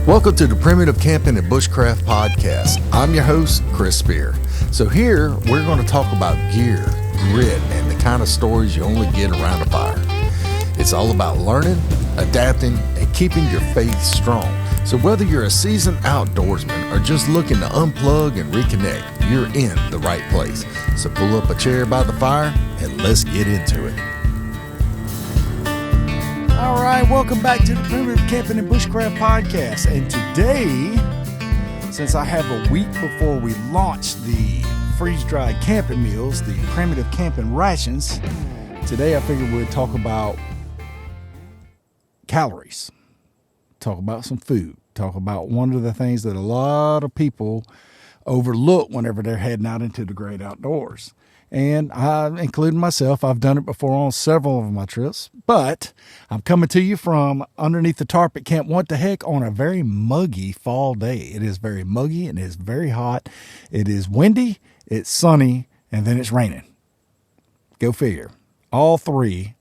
Welcome to the Primitive Camping and Bushcraft Podcast. I'm your host, Chris Spear. So here, we're going to talk about gear, grit, and the kind of stories you only get around a fire. It's all about learning, adapting, and keeping your faith strong. So whether you're a seasoned outdoorsman or just looking to unplug and reconnect, you're in the right place. So pull up a chair by the fire and let's get into it. All right, welcome back to the Primitive Camping and Bushcraft Podcast. And today, since I have a week before we launch the freeze-dried camping meals, the primitive camping rations, today I figured we'd talk about calories, talk about some food, talk about one of the things that a lot of people overlook whenever they're heading out into the great outdoors. And I, including myself, I've done it before on several of my trips, but I'm coming to you from underneath the tarp at Camp What the Heck on a very muggy fall day. It is very muggy and it is very hot. It is windy, it's sunny, and then it's raining. Go figure. All three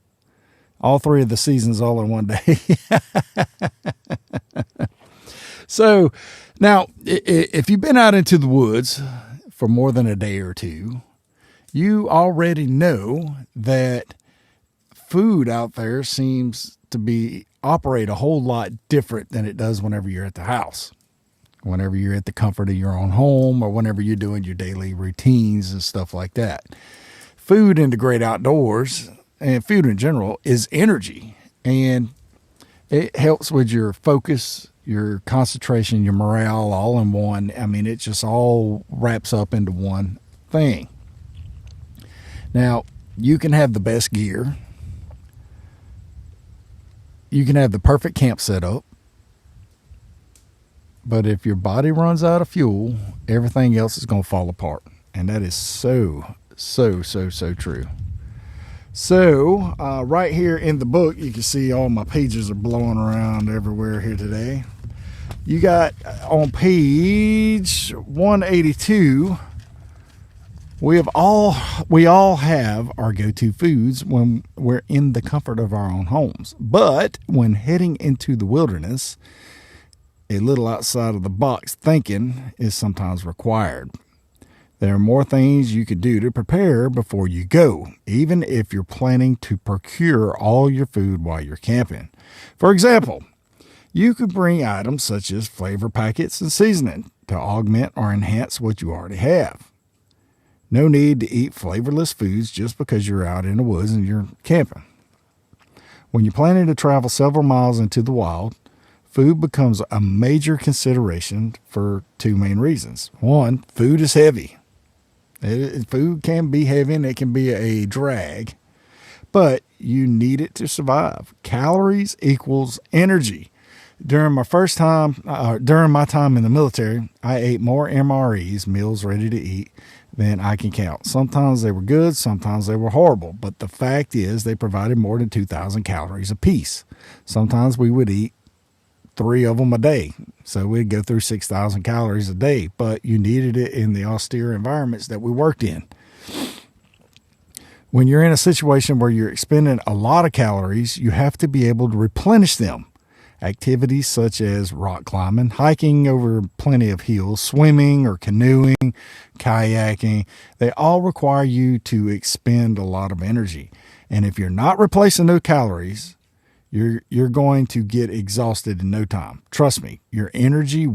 of the seasons all in one day. So now, if you've been out into the woods for more than a day or two, you already know that food out there seems to operate a whole lot different than it does whenever you're at the house, whenever you're at the comfort of your own home, or whenever you're doing your daily routines and stuff like that. Food in the great outdoors, and food in general, is energy, and it helps with your focus, your concentration, your morale, all in one. I mean, it just all wraps up into one thing. Now, you can have the best gear. You can have the perfect camp setup. But if your body runs out of fuel, everything else is going to fall apart. And that is so true. So, right here in the book, you can see all my pages are blowing around everywhere here today. You got on page 182... We all have our go-to foods when we're in the comfort of our own homes. But when heading into the wilderness, a little outside of the box thinking is sometimes required. There are more things you could do to prepare before you go, even if you're planning to procure all your food while you're camping. For example, you could bring items such as flavor packets and seasoning to augment or enhance what you already have. No need to eat flavorless foods just because you're out in the woods and you're camping. When you're planning to travel several miles into the wild, food becomes a major consideration for two main reasons. One, food is heavy. Food can be heavy and it can be a drag, but you need it to survive. Calories equals energy. During my time in the military, I ate more MREs, meals ready to eat, than I can count. Sometimes they were good, sometimes they were horrible, but the fact is they provided more than 2,000 calories apiece. Sometimes we would eat 3 of them a day, so we'd go through 6,000 calories a day, but you needed it in the austere environments that we worked in. When you're in a situation where you're expending a lot of calories, you have to be able to replenish them. Activities such as rock climbing, hiking over plenty of hills, swimming or canoeing, kayaking, they all require you to expend a lot of energy. And if you're not replacing those calories, you're going to get exhausted in no time. Trust me, your energy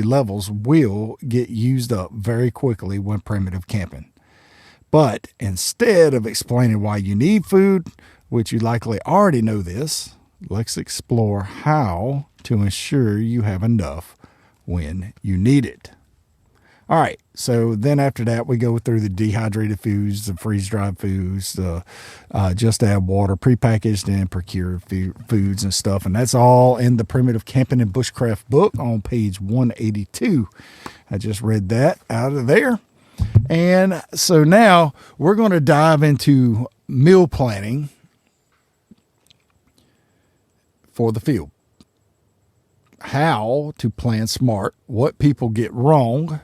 levels will get used up very quickly when primitive camping. But instead of explaining why you need food, which you likely already know this, let's explore how to ensure you have enough when you need it. All right, so then after that, we go through the dehydrated foods, the freeze-dried foods, the just add water, prepackaged and procured foods and stuff. And that's all in the Primitive Camping and Bushcraft book on page 182. I just read that out of there. And so now we're going to dive into meal planning for the field. How to plan smart, what people get wrong,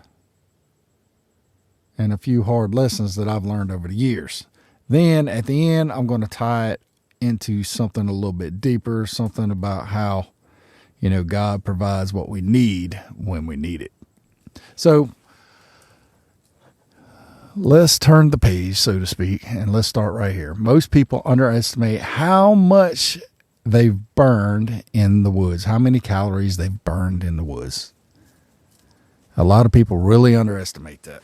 and a few hard lessons that I've learned over the years. Then at the end, I'm going to tie it into something a little bit deeper, something about how God provides what we need when we need it. So let's turn the page, so to speak, and let's start right here. Most people underestimate how much they've burned in the woods, how many calories they've burned in the woods. A lot of people really underestimate that.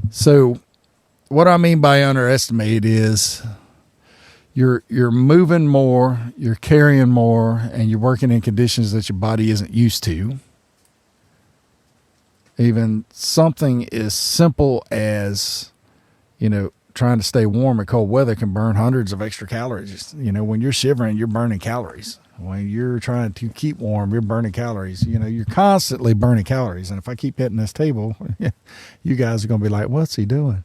So what I mean by underestimate is you're moving more, you're carrying more, and you're working in conditions that your body isn't used to. Even something as simple as, trying to stay warm in cold weather can burn hundreds of extra calories. When you're shivering, you're burning calories. When you're trying to keep warm, you're burning calories. You're constantly burning calories. And if I keep hitting this table, you guys are going to be like, what's he doing?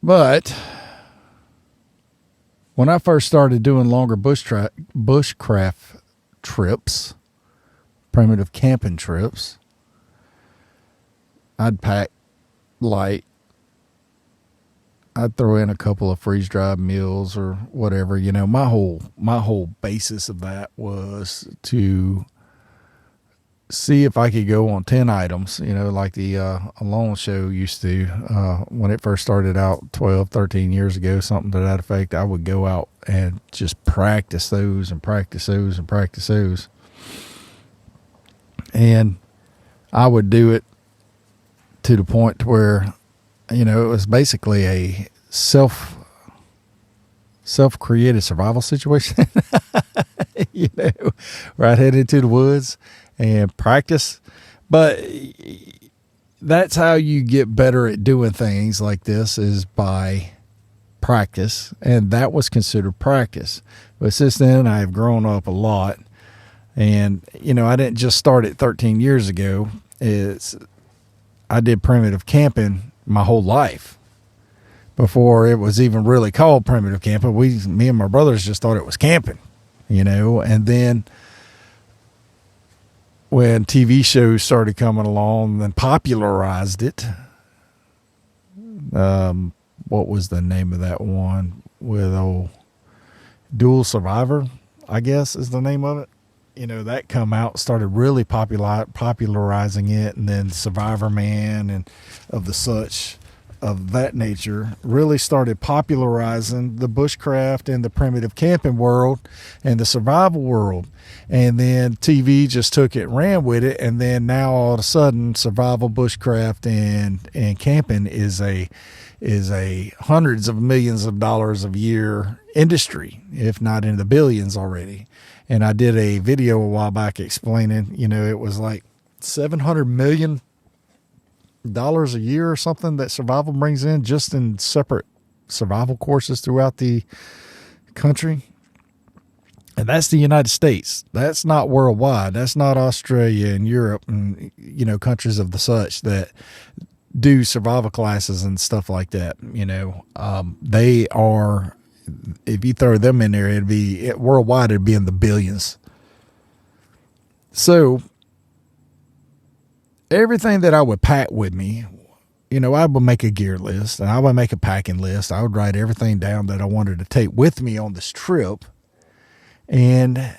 But when I first started doing longer bushcraft trips, primitive camping trips, I'd pack light. I'd throw in a couple of freeze-dried meals or whatever. My whole basis of that was to see if I could go on 10 items, like the Alone show used to, when it first started out 12, 13 years ago, something to that effect. I would go out and just practice those and practice those and practice those. And I would do it to the point where, it was basically a self-created survival situation, where I'd head into the woods and practice. But that's how you get better at doing things like this, is by practice. And that was considered practice. But since then, I have grown up a lot. And, I didn't just start it 13 years ago. I did primitive camping my whole life before it was even really called primitive camping. Me and my brothers just thought it was camping, and then when TV shows started coming along and popularized it, what was the name of that one with Dual Survivor, I guess is the name of it. That come out, started really popularizing it, and then Survivor Man and of that nature really started popularizing the bushcraft and the primitive camping world and the survival world. And then TV just took it and ran with it, and then now all of a sudden survival, bushcraft, and camping is a hundreds of millions of dollars a year industry, if not in the billions already. And I did a video a while back explaining, it was like $700 million a year or something that survival brings in just in separate survival courses throughout the country. And that's the United States. That's not worldwide. That's not Australia and Europe and, countries of the such that do survival classes and stuff like that. They are, if you throw them in there, worldwide, it'd be in the billions. So everything that I would pack with me, I would make a gear list and I would make a packing list. I would write everything down that I wanted to take with me on this trip. And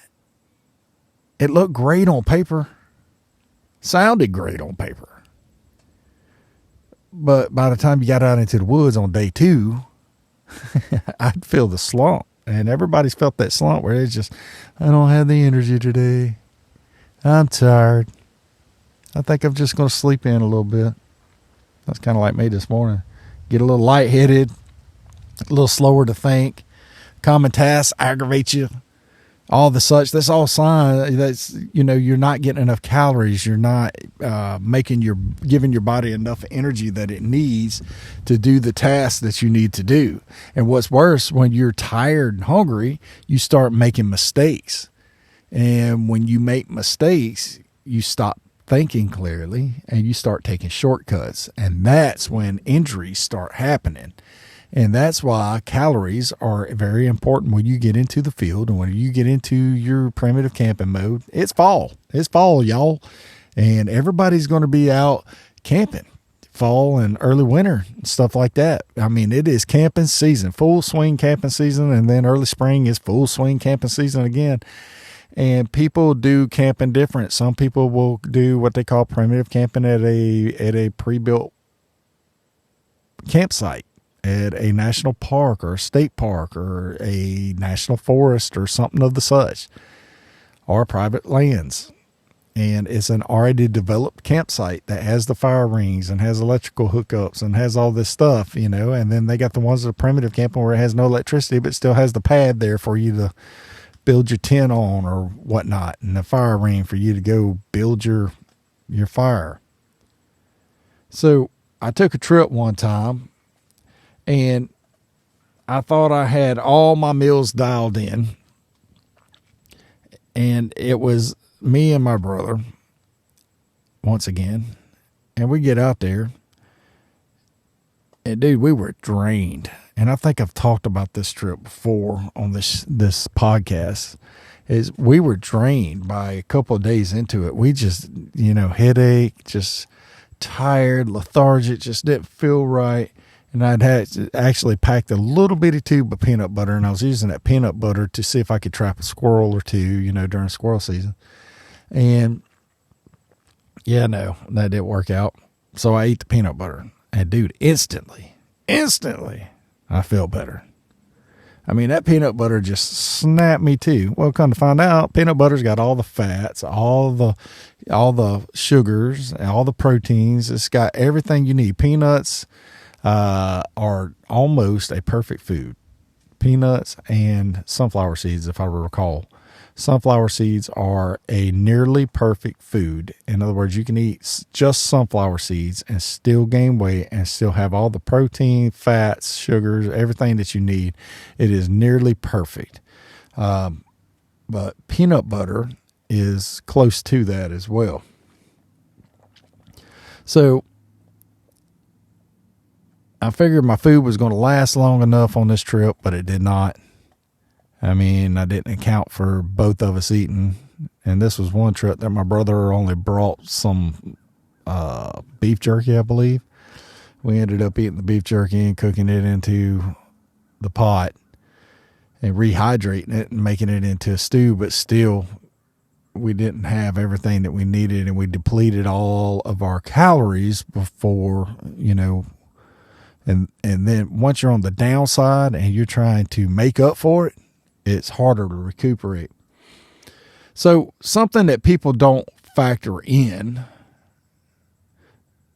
it looked great on paper, sounded great on paper. But by the time you got out into the woods on day 2, I'd feel the slump, and everybody's felt that slump where it's just, I don't have the energy today. I'm tired. I think I'm just going to sleep in a little bit. That's kind of like me this morning. Get a little lightheaded, a little slower to think. Common tasks aggravate you. All the such. That's all sign that's, you're not getting enough calories. You're not giving your body enough energy that it needs to do the tasks that you need to do. And what's worse, when you're tired and hungry, you start making mistakes. And when you make mistakes, you stop thinking clearly and you start taking shortcuts. And that's when injuries start happening. And that's why calories are very important when you get into the field and when you get into your primitive camping mode. It's fall. It's fall, y'all. And everybody's going to be out camping, fall and early winter, stuff like that. I mean, it is camping season, full swing camping season, and then early spring is full swing camping season again. And people do camping different. Some people will do what they call primitive camping at a pre-built campsite at a national park or a state park or a national forest or something of the such, or private lands. And it's an already developed campsite that has the fire rings and has electrical hookups and has all this stuff, you know. And then they got the ones that are primitive camping where it has no electricity, but still has the pad there for you to build your tent on or whatnot, and the fire ring for you to go build your fire. So I took a trip one time, and I thought I had all my meals dialed in, and it was me and my brother once again, and we get out there, and dude, we were drained. And I think I've talked about this trip before on this podcast, is we were drained by a couple of days into it. We just, headache, just tired, lethargic, just didn't feel right. And I'd actually packed a little bitty tube of peanut butter, and I was using that peanut butter to see if I could trap a squirrel or two, during squirrel season. And yeah, no, that didn't work out. So I ate the peanut butter, and dude, instantly, I felt better. I mean, that peanut butter just snapped me too. Well, come to find out, peanut butter's got all the fats, all the sugars, all the proteins. It's got everything you need. Peanuts are almost a perfect food. Peanuts and sunflower seeds, if I recall. Sunflower seeds are a nearly perfect food. In other words, you can eat just sunflower seeds and still gain weight and still have all the protein, fats, sugars, everything that you need. It is nearly perfect. But peanut butter is close to that as well. So I figured my food was going to last long enough on this trip, but it did not. I mean, I didn't account for both of us eating. And this was one trip that my brother only brought some beef jerky, I believe. We ended up eating the beef jerky and cooking it into the pot and rehydrating it and making it into a stew. But still, we didn't have everything that we needed, and we depleted all of our calories before, and then once you're on the downside and you're trying to make up for it, it's harder to recuperate. So something that people don't factor in,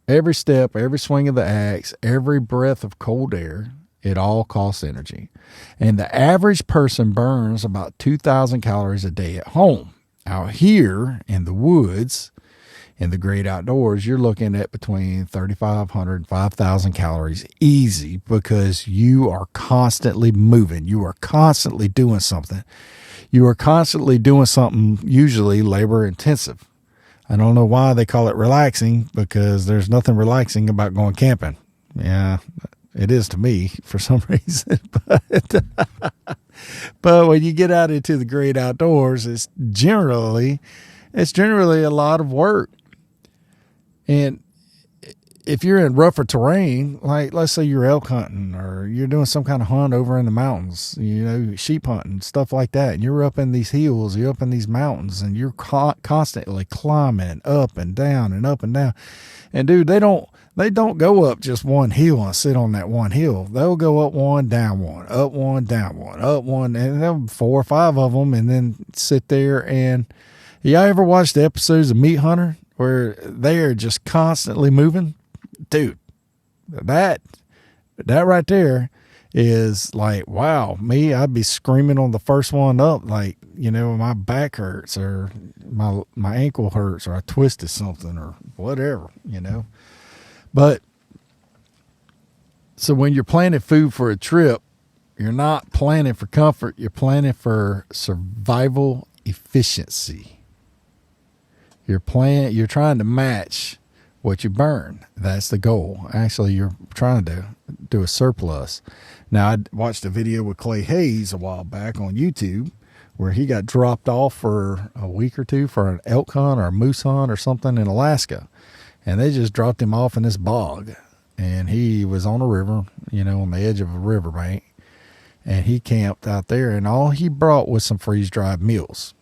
every step, every swing of the axe, every breath of cold air, it all costs energy. And the average person burns about 2,000 calories a day at home. Out here in the woods, in the great outdoors, you're looking at between 3,500 and 5,000 calories easy, because you are constantly moving. You are constantly doing something. You are constantly doing something usually labor intensive. I don't know why they call it relaxing, because there's nothing relaxing about going camping. Yeah, it is to me for some reason. But when you get out into the great outdoors, it's generally a lot of work. And if you're in rougher terrain, like let's say you're elk hunting or you're doing some kind of hunt over in the mountains, sheep hunting, stuff like that, and you're up in these hills, you're up in these mountains, and you're constantly climbing up and down and up and down. And dude, they don't go up just one hill and sit on that one hill. They'll go up one, down one, up one, down one, up one, and then 4 or 5 of them, and then sit there. And y'all ever watched the episodes of Meat Hunter, where they are just constantly moving? Dude, that right there is like, wow, me, I'd be screaming on the first one up, like, my back hurts or my ankle hurts or I twisted something or whatever, But so when you're planning food for a trip, you're not planning for comfort, you're planning for survival efficiency. You're trying to match what you burn. That's the goal. Actually, you're trying to do a surplus. Now, I watched a video with Clay Hayes a while back on YouTube where he got dropped off for a week or two for an elk hunt or a moose hunt or something in Alaska. and they just dropped him off in this bog. And he was on a river, on the edge of a riverbank, and he camped out there, and all he brought was some freeze-dried meals.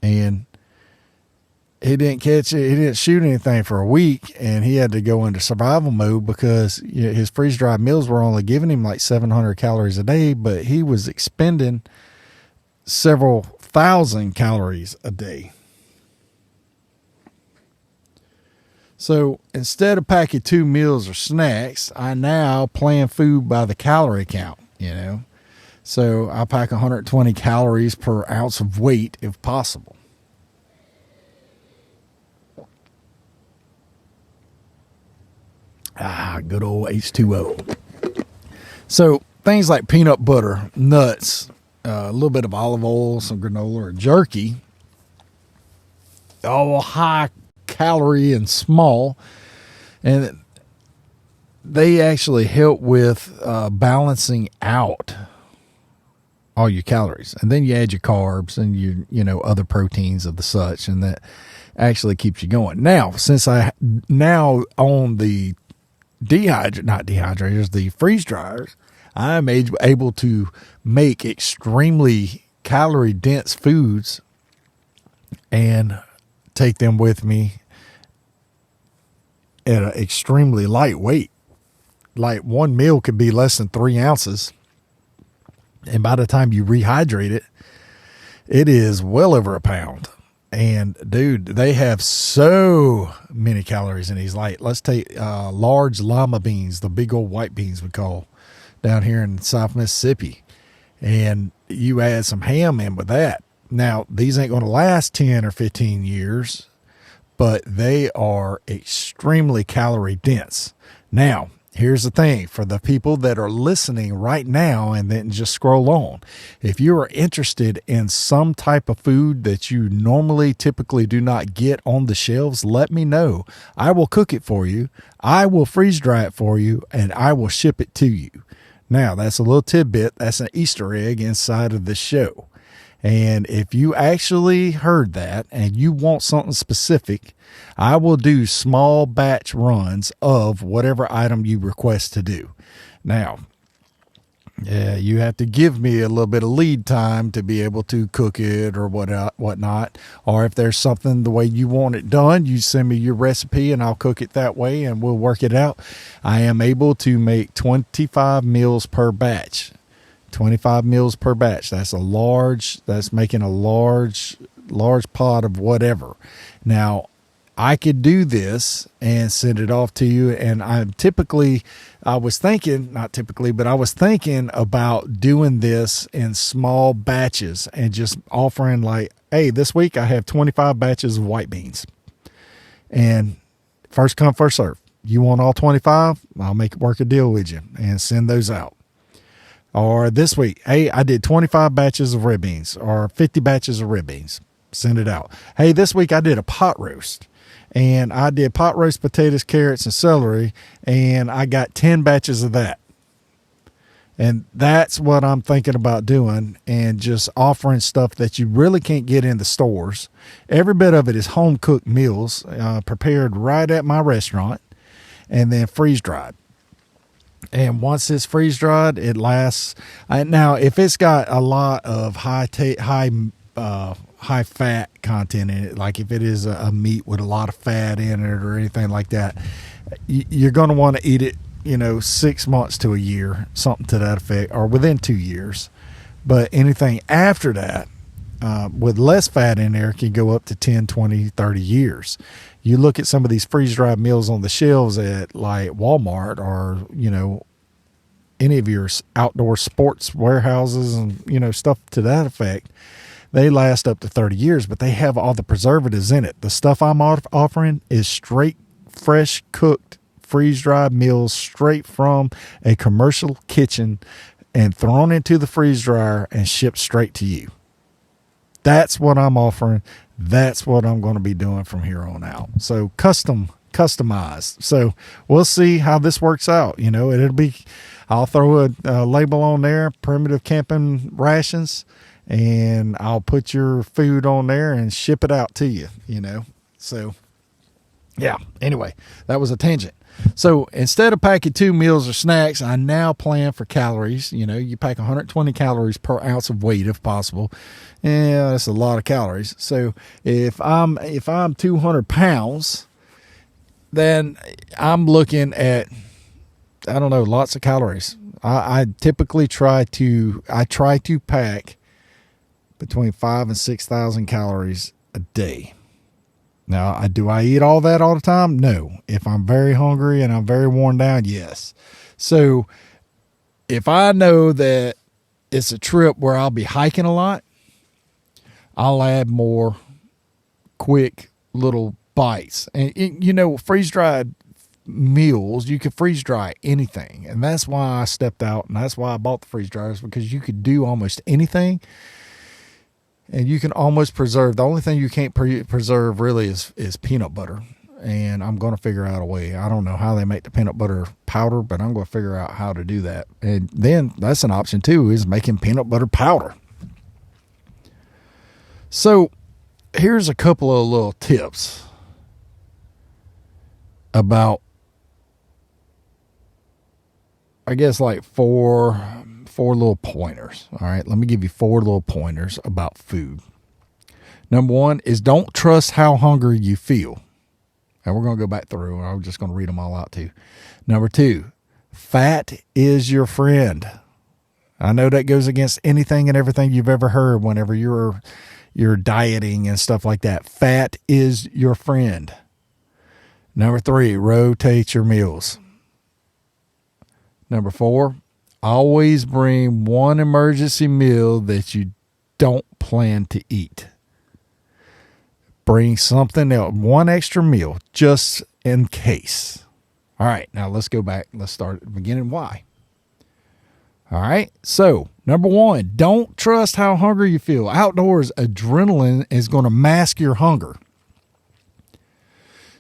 And he didn't catch it. He didn't shoot anything for a week, and he had to go into survival mode because his freeze-dried meals were only giving him like 700 calories a day, but he was expending several thousand calories a day. So instead of packing 2 meals or snacks, I now plan food by the calorie count, So I pack 120 calories per ounce of weight if possible. Good old H2O. So things like peanut butter, nuts, a little bit of olive oil, some granola or jerky, all high calorie and small, and they actually help with balancing out all your calories. And then you add your carbs and your other proteins of the such, and that actually keeps you going. Now, since I now own the the freeze dryers, I'm able to make extremely calorie dense foods and take them with me at an extremely light weight. Like one meal could be less than 3 ounces. And by the time you rehydrate it, it is well over a pound. And dude, they have so many calories in these. Like, let's take large lima beans, the big old white beans we call down here in South Mississippi. And you add some ham in with that. Now, these ain't going to last 10 or 15 years, but they are extremely calorie dense. Now, here's the thing for the people that are listening right now and then just scroll on. If you are interested in some type of food that you normally typically do not get on the shelves, let me know. I will cook it for you. I will freeze dry it for you, and I will ship it to you. Now, that's a little tidbit. That's an Easter egg inside of the show. And if you actually heard that and you want something specific, I will do small batch runs of whatever item you request to do. Now, you have to give me a little bit of lead time to be able to cook it or whatnot. Or if there's something the way you want it done, you send me your recipe and I'll cook it that way and we'll work it out. I am able to make 25 meals per batch. 25 meals per batch. That's making a large pot of whatever. Now, I could do this and send it off to you. And I was thinking about doing this in small batches and just offering like, hey, this week I have 25 batches of white beans. And first come, first serve. You want all 25? I'll work a deal with you and send those out. Or this week, hey, I did 25 batches of red beans or 50 batches of red beans. Send it out. Hey, this week I did a pot roast. And I did pot roast potatoes, carrots, and celery. And I got 10 batches of that. And that's what I'm thinking about doing. And just offering stuff that you really can't get in the stores. Every bit of it is home-cooked meals prepared right at my restaurant. And then freeze-dried. And once it's freeze dried, it lasts. Now, if it's got a lot of high fat content in it, like if it is a meat with a lot of fat in it or anything like that, you're going to want to eat it, 6 months to a year, something to that effect, or within 2 years. But anything after that, with less fat in there, can go up to 10, 20, 30 years. You look at some of these freeze-dried meals on the shelves at like Walmart or, any of your outdoor sports warehouses and, stuff to that effect. They last up to 30 years, but they have all the preservatives in it. The stuff I'm offering is straight, fresh cooked, freeze-dried meals straight from a commercial kitchen and thrown into the freeze dryer and shipped straight to you. That's what I'm offering. That's what I'm going to be doing from here on out. So customized. So we'll see how this works out. I'll throw a label on there, primitive camping rations, and I'll put your food on there and ship it out to you, So Yeah. Anyway, that was a tangent. So instead of packing 2 meals or snacks, I now plan for calories. You know, you pack 120 calories per ounce of weight if possible. Yeah, that's a lot of calories. So if I'm 200 pounds, then I'm looking at, I don't know, lots of calories. I typically try to pack between 5,000 and 6,000 calories a day. Now, do I eat all that all the time? No. If I'm very hungry and I'm very worn down, yes. So if I know that it's a trip where I'll be hiking a lot, I'll add more quick little bites. And, you know, freeze-dried meals, you can freeze-dry anything. And that's why I stepped out, and that's why I bought the freeze dryers, because you could do almost anything. And you can almost preserve. The only thing you can't preserve really is peanut butter. And I'm going to figure out a way. I don't know how they make the peanut butter powder, but I'm going to figure out how to do that. And then that's an option too, is making peanut butter powder. So here's a couple of little tips about, I guess, like four little pointers. All right, let me give you 4 little pointers about food. Number 1 is don't trust how hungry you feel. And we're going to go back through. I'm just going to read them all out too. Number 2, fat is your friend. I know that goes against anything and everything you've ever heard whenever you're dieting and stuff like that. Fat is your friend. Number 3, rotate your meals. Number 4, always bring one emergency meal that you don't plan to eat. Bring something else, one extra meal, just in case. All right, now let's go back. Let's start at the beginning. Why? All right, so number 1, don't trust how hungry you feel. Outdoors, adrenaline is going to mask your hunger.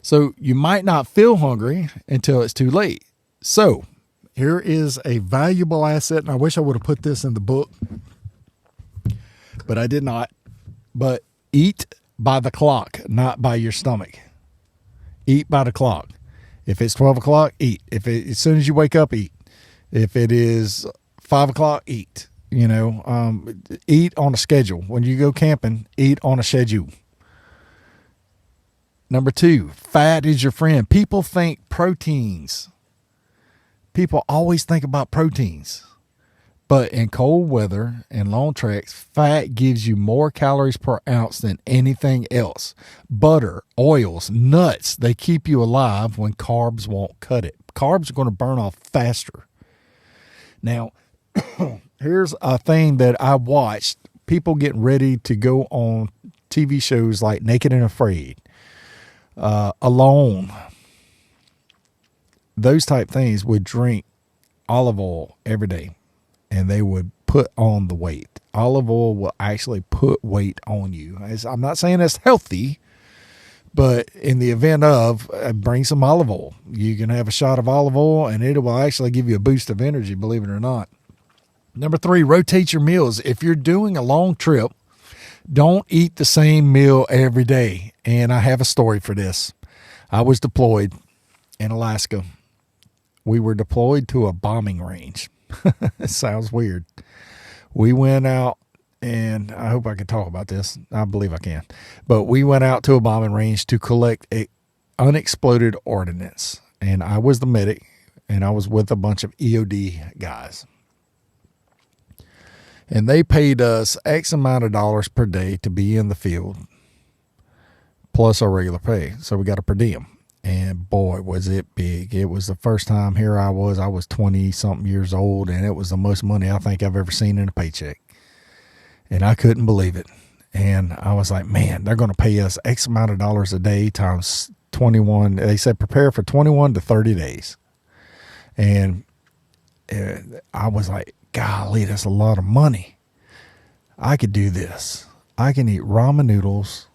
So you might not feel hungry until it's too late. So here is a valuable asset, and I wish I would have put this in the book, but I did not. But eat by the clock, not by your stomach. Eat by the clock. If it's 12 o'clock, eat. As soon as you wake up, eat. If it is 5 o'clock, eat. You know, eat on a schedule. When you go camping, eat on a schedule. Number 2, fat is your friend. People think proteins. People always think about proteins, but in cold weather and long treks, fat gives you more calories per ounce than anything else. Butter, oils, nuts, they keep you alive when carbs won't cut it. Carbs are going to burn off faster. Now, here's a thing that I watched. People getting ready to go on TV shows like Naked and Afraid, Alone. Those type things would drink olive oil every day, and they would put on the weight. Olive oil will actually put weight on you. I'm not saying it's healthy, but in the event of, bring some olive oil. You can have a shot of olive oil, and it will actually give you a boost of energy, believe it or not. Number 3, rotate your meals. If you're doing a long trip, don't eat the same meal every day. And I have a story for this. I was deployed in Alaska. We were deployed to a bombing range. It sounds weird. We went out, and I hope I can talk about this. I believe I can. But we went out to a bombing range to collect unexploded ordnance. And I was the medic, and I was with a bunch of EOD guys. And they paid us X amount of dollars per day to be in the field, plus our regular pay. So we got a per diem. And boy, was it big. It was the first time here I was 20-something years old, and it was the most money I think I've ever seen in a paycheck. And I couldn't believe it. And I was like, man, they're going to pay us X amount of dollars a day times 21. They said prepare for 21 to 30 days. And I was like, golly, that's a lot of money. I could do this. I can eat ramen noodles,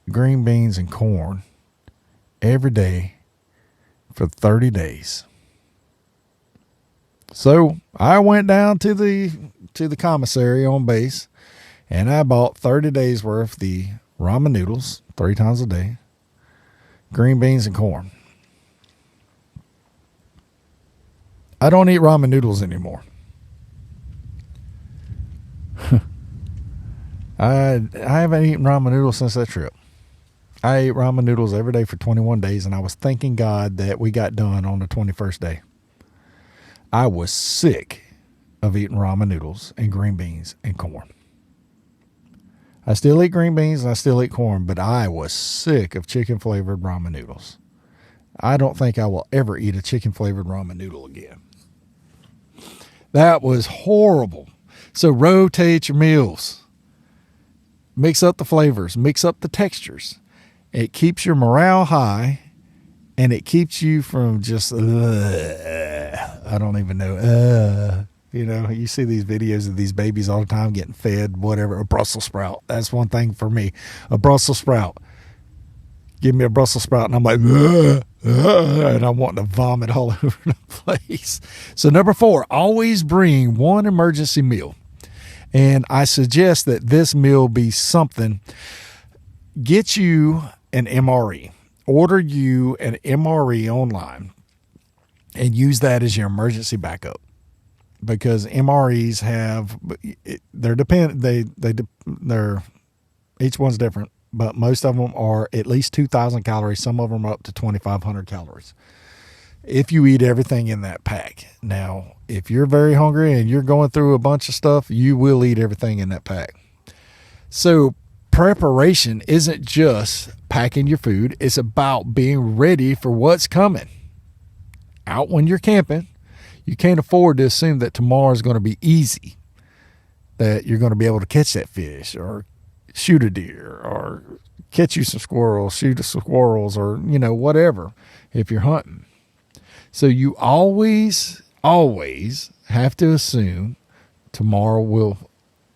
green beans, and corn every day for 30 days. So I went down to the commissary on base, and I bought 30 days worth of the ramen noodles 3 times a day, green beans and corn. I don't eat ramen noodles anymore. I haven't eaten ramen noodles since that trip. I ate ramen noodles every day for 21 days, and I was thanking God that we got done on the 21st day. I was sick of eating ramen noodles and green beans and corn. I still eat green beans and I still eat corn, but I was sick of chicken-flavored ramen noodles. I don't think I will ever eat a chicken-flavored ramen noodle again. That was horrible. So rotate your meals. Mix up the flavors. Mix up the textures. It keeps your morale high, and it keeps you from just, I don't even know, you know, you see these videos of these babies all the time getting fed whatever, a Brussels sprout. That's one thing for me, a Brussels sprout. Give me a Brussels sprout, and I'm like, and I'm wanting to vomit all over the place. So 4, always bring one emergency meal. And I suggest that this meal be something, get you an MRE. Order you an MRE online and use that as your emergency backup, because MREs have, they're each one's different, but most of them are at least 2,000 calories. Some of them are up to 2,500 calories if you eat everything in that pack. Now, if you're very hungry and you're going through a bunch of stuff, you will eat everything in that pack. So preparation isn't just packing your food. It's about being ready for what's coming. Out when you're camping, you can't afford to assume that tomorrow is going to be easy, that you're going to be able to catch that fish or shoot a deer or catch you some squirrels, shoot some squirrels, or, you know, whatever, if you're hunting. So you always have to assume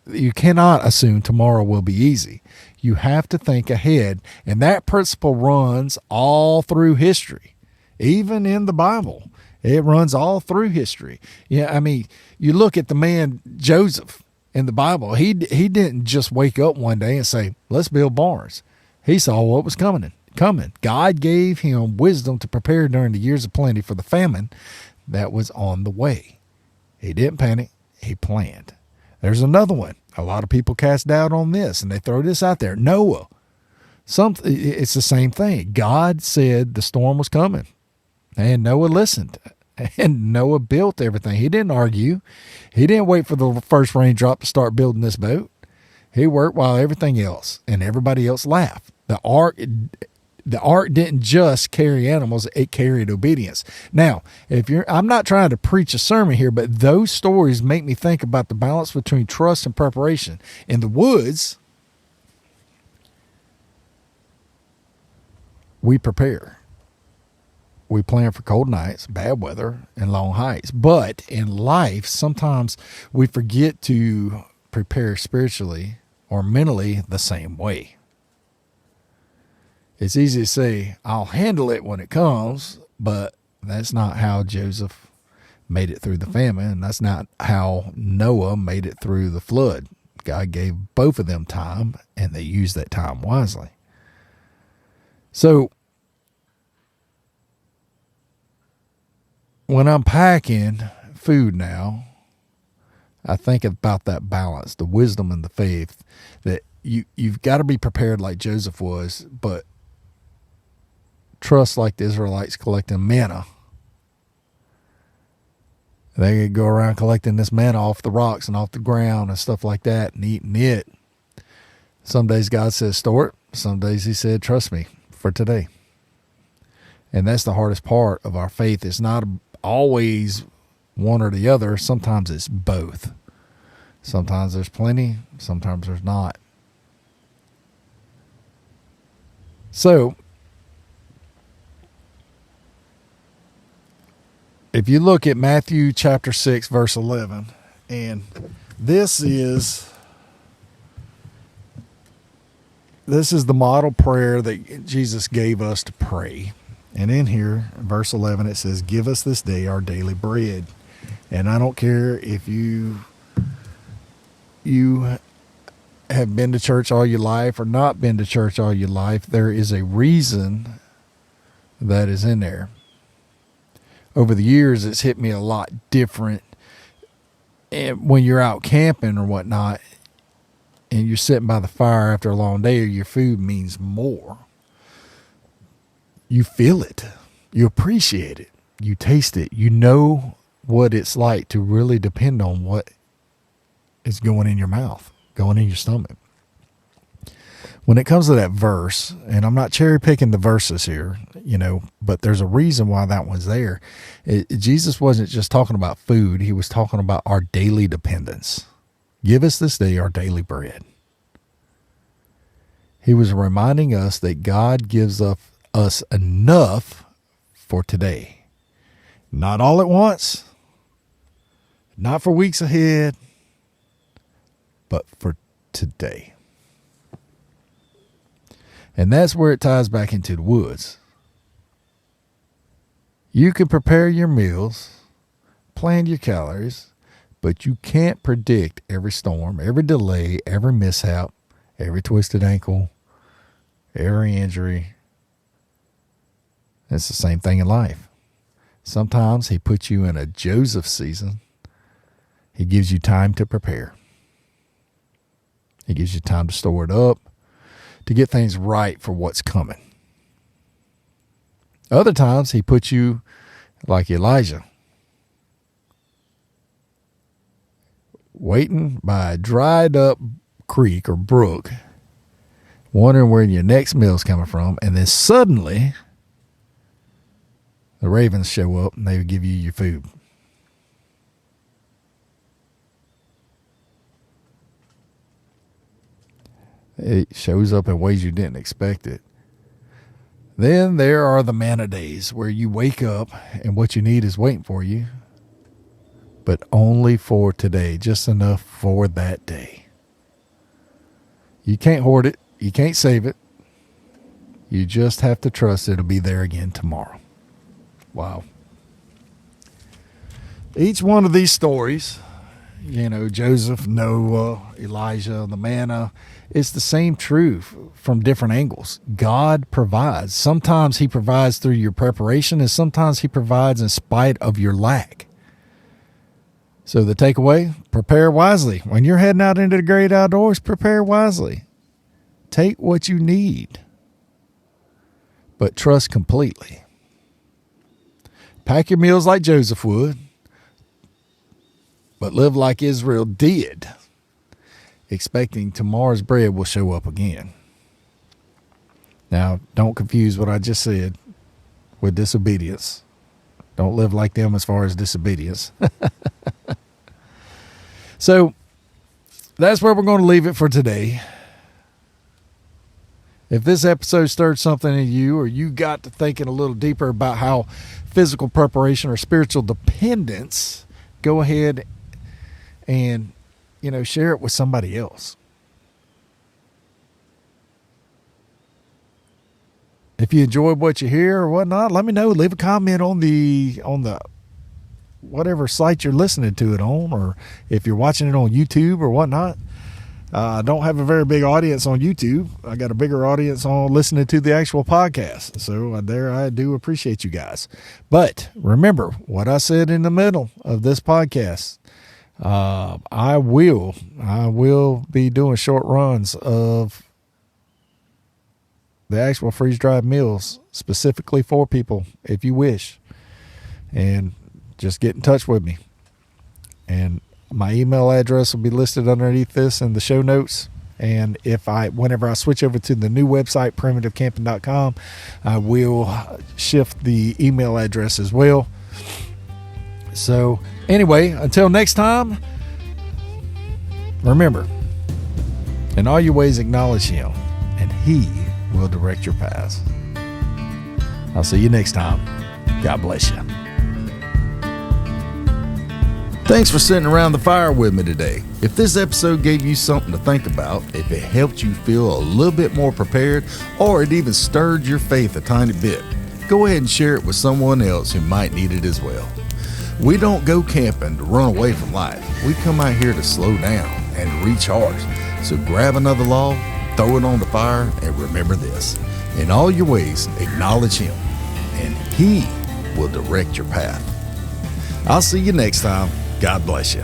you cannot assume tomorrow will be easy. You have to think ahead. And that principle runs all through history. Even in the Bible, it runs all through history. Yeah, I mean, you look at the man Joseph in the Bible. He didn't just wake up one day and say, let's build barns. He saw what was coming. God gave him wisdom to prepare during the years of plenty for the famine that was on the way. He didn't panic. He planned. There's another one. A lot of people cast doubt on this, and they throw this out there. Noah. It's the same thing. God said the storm was coming, and Noah listened, and Noah built everything. He didn't argue. He didn't wait for the first raindrop to start building this boat. He worked while everything else and everybody else laughed. The ark didn't just carry animals, it carried obedience. Now, I'm not trying to preach a sermon here, but those stories make me think about the balance between trust and preparation. In the woods, we prepare. We plan for cold nights, bad weather, and long hikes. But in life, sometimes we forget to prepare spiritually or mentally the same way. It's easy to say, I'll handle it when it comes, but that's not how Joseph made it through the famine, and that's not how Noah made it through the flood. God gave both of them time, and they used that time wisely. So when I'm packing food now, I think about that balance, the wisdom and the faith, that you've got to be prepared like Joseph was, but trust like the Israelites collecting manna. They could go around collecting this manna off the rocks and off the ground and stuff like that and eating it. Some days God says, store it. Some days he said, trust me for today. And that's the hardest part of our faith. It's not always one or the other. Sometimes it's both. Sometimes there's plenty. Sometimes there's not. So, if you look at Matthew chapter 6, verse 11, and this is the model prayer that Jesus gave us to pray. And in here, verse 11, it says, give us this day our daily bread. And I don't care if you have been to church all your life or not been to church all your life, there is a reason that is in there. Over the years, it's hit me a lot different. And when you're out camping or whatnot, and you're sitting by the fire after a long day, your food means more. You feel it. You appreciate it. You taste it. You know what it's like to really depend on what is going in your mouth, going in your stomach. When it comes to that verse, and I'm not cherry picking the verses here, but there's a reason why that one's there. Jesus wasn't just talking about food. He was talking about our daily dependence. Give us this day our daily bread. He was reminding us that God gives us enough for today. Not all at once, not for weeks ahead, but for today. And that's where it ties back into the woods. You can prepare your meals, plan your calories, but you can't predict every storm, every delay, every mishap, every twisted ankle, every injury. It's the same thing in life. Sometimes he puts you in a Joseph season. He gives you time to prepare. He gives you time to store it up, to get things right for what's coming. Other times he puts you like Elijah, waiting by a dried up creek or brook, wondering where your next meal's coming from, and then suddenly the ravens show up and they give you your food. It shows up in ways you didn't expect it. Then there are the manna days where you wake up and what you need is waiting for you, but only for today, just enough for that day. You can't hoard it. You can't save it. You just have to trust it'll be there again tomorrow. Wow. Each one of these stories, Joseph, Noah, Elijah, the manna, it's the same truth from different angles. God provides. Sometimes he provides through your preparation, and sometimes he provides in spite of your lack. So the takeaway, prepare wisely. When you're heading out into the great outdoors, prepare wisely. Take what you need, but trust completely. Pack your meals like Joseph would, but live like Israel did, expecting tomorrow's bread will show up again. Now, don't confuse what I just said with disobedience. Don't live like them as far as disobedience. So, that's where we're going to leave it for today. If this episode stirred something in you, or you got to thinking a little deeper about how physical preparation or spiritual dependence, go ahead and share it with somebody else. If you enjoyed what you hear or whatnot, let me know. Leave a comment on the whatever site you're listening to it on, or if you're watching it on YouTube or whatnot. I don't have a very big audience on YouTube. I got a bigger audience on listening to the actual podcast. So there, I do appreciate you guys. But remember what I said in the middle of this podcast. I will be doing short runs of the actual freeze-dried meals specifically for people if you wish. And just get in touch with me. And my email address will be listed underneath this in the show notes. And whenever I switch over to the new website, primitivecamping.com, I will shift the email address as well. So anyway, until next time, remember, in all your ways acknowledge him, and he will direct your paths. I'll see you next time. God bless you. Thanks for sitting around the fire with me today. If this episode gave you something to think about, if it helped you feel a little bit more prepared, or it even stirred your faith a tiny bit, go ahead and share it with someone else who might need it as well. We don't go camping to run away from life. We come out here to slow down and recharge. So grab another log, throw it on the fire, and remember this: in all your ways, acknowledge him, and He will direct your path. I'll see you next time. God bless you.